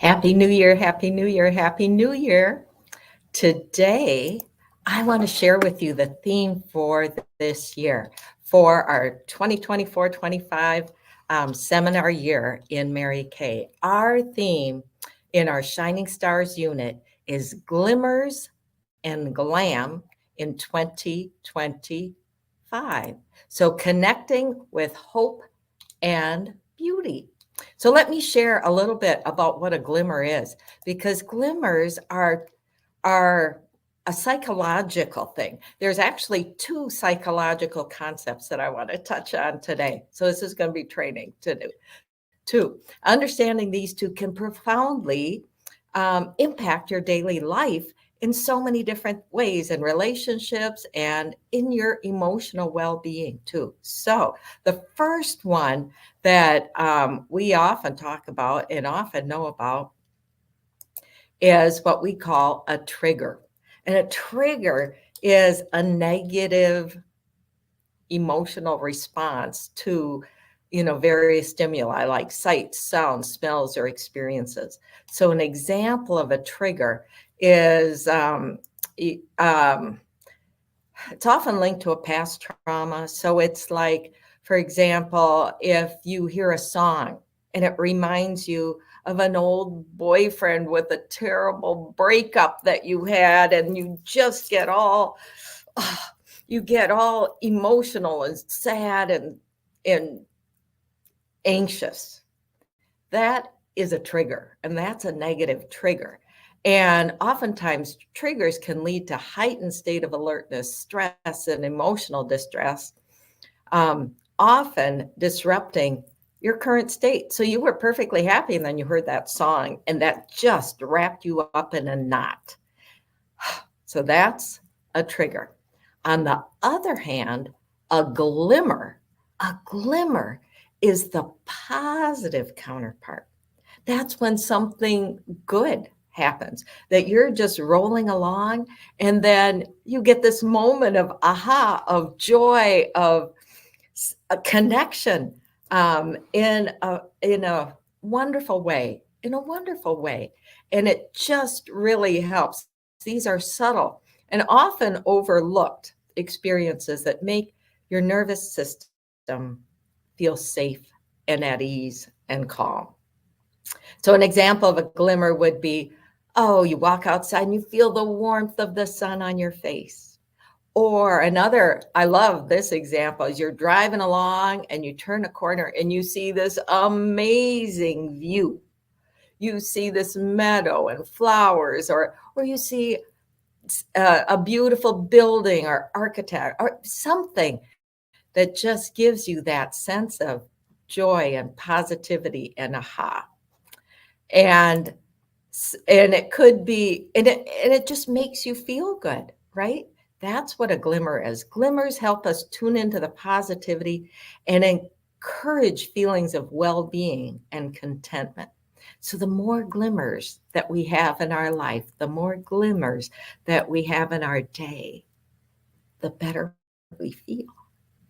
Happy New Year, Happy New Year, Happy New Year. Today, I want to share with you the theme for this year, for our 2024-25 seminar year in Mary Kay. Our theme in our Shining Stars unit is Glimmers and Glam in 2025. So connecting with hope and beauty. So let me share a little bit about what a glimmer is, because glimmers are a psychological thing. There's actually two psychological concepts that I want to touch on today. So this is going to be training to do. Two, understanding these two can profoundly impact your daily life in so many different ways, in relationships and in your emotional well-being too. So the first one that we often talk about and often know about is what we call a trigger. And a trigger is a negative emotional response to various stimuli like sights, sounds, smells, or experiences. So an example of a trigger is it's often linked to a past trauma. So it's like, for example, if you hear a song and it reminds you of an old boyfriend with a terrible breakup that you had, and you just get all emotional and sad and anxious. That is a trigger, and that's a negative trigger. And oftentimes triggers can lead to heightened state of alertness, stress, and emotional distress, often disrupting your current state. So you were perfectly happy, and then you heard that song, and that just wrapped you up in a knot. So that's a trigger. On the other hand, a glimmer is the positive counterpart. That's when something good happens, that you're just rolling along, and then you get this moment of aha, of joy, of a connection, in a wonderful way, and it just really helps. These are subtle and often overlooked experiences that make your nervous system feel safe and at ease and calm. So an example of a glimmer would be, oh, you walk outside and you feel the warmth of the sun on your face. Or another, I love this example, is you're driving along and you turn a corner and you see this amazing view. You see this meadow and flowers, or you see a beautiful building or architect or something that just gives you that sense of joy and positivity and aha. And it could be, and it just makes you feel good, right? That's what a glimmer is. Glimmers help us tune into the positivity and encourage feelings of well-being and contentment. So the more glimmers that we have in our life, the more glimmers that we have in our day, the better we feel.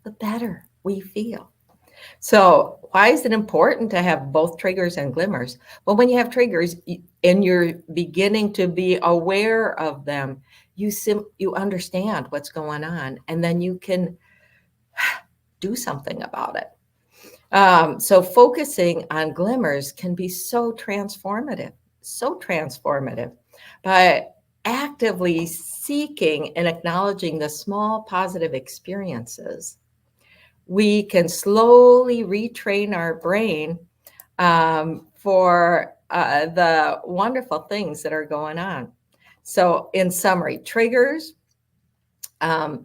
The better we feel. So why is it important to have both triggers and glimmers? Well, when you have triggers and you're beginning to be aware of them, you understand what's going on, and then you can do something about it. So focusing on glimmers can be so transformative, by actively seeking and acknowledging the small positive experiences. We can slowly retrain our brain for the wonderful things that are going on. So in summary, triggers are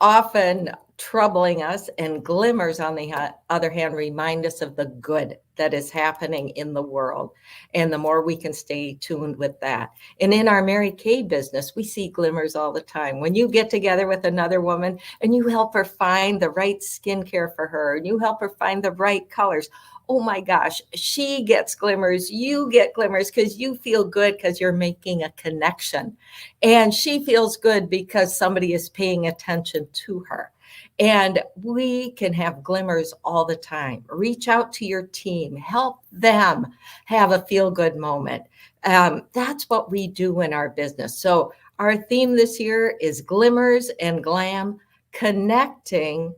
often troubling us, and glimmers, on the other hand, remind us of the good that is happening in the world. And the more we can stay tuned with that. And in our Mary Kay business, we see glimmers all the time. When you get together with another woman and you help her find the right skincare for her, and you help her find the right colors, oh my gosh, she gets glimmers, you get glimmers, because you feel good because you're making a connection. And she feels good because somebody is paying attention to her. And we can have glimmers all the time. Reach out to your team, help them have a feel good moment. That's what we do in our business. So, our theme this year is Glimmers and Glam, connecting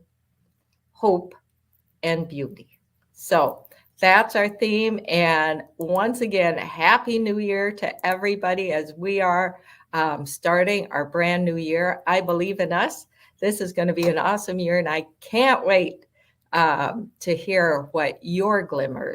hope and beauty. So, that's our theme. And once again, Happy New Year to everybody as we are starting our brand new year. I believe in us. This is going to be an awesome year, and I can't wait to hear what your glimmers